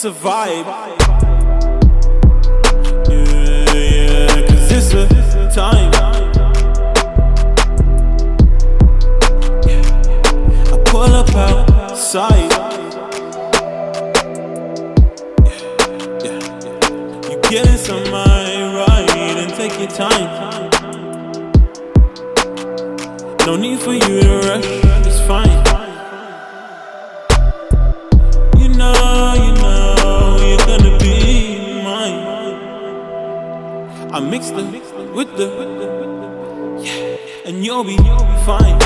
It's a vibe. Yeah, cause it's a time. I pull up outside. You getting some mind right and take your time. No need for you to rush, it's fine. You know, you're gonna be mine. I mixed it with the, yeah, and you'll be fine.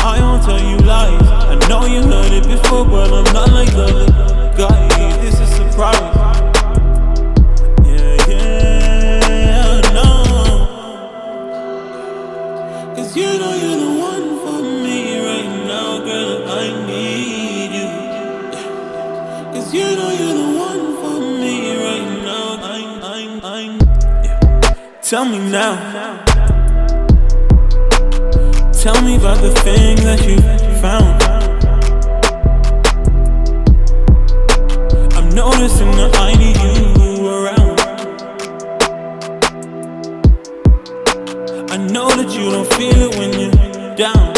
I won't tell you lies. I know you heard it before, but I'm not like the other guy. This is a surprise. You know you're the one for me right now, girl, I need you. Cause you know you're the one for me right now, yeah. Tell me now. Tell me about the things that you found. I'm noticing that I need you around. I know that you don't feel it when you're down.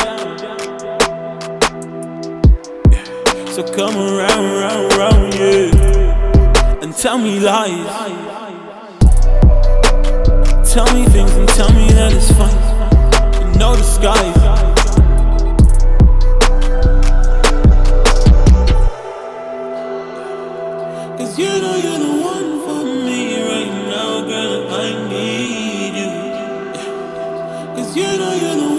So come around, yeah, and tell me lies. Tell me things and tell me that it's fine. No disguise. Cause you know you're the one for me right now, girl, I need you. Cause you know you're the one.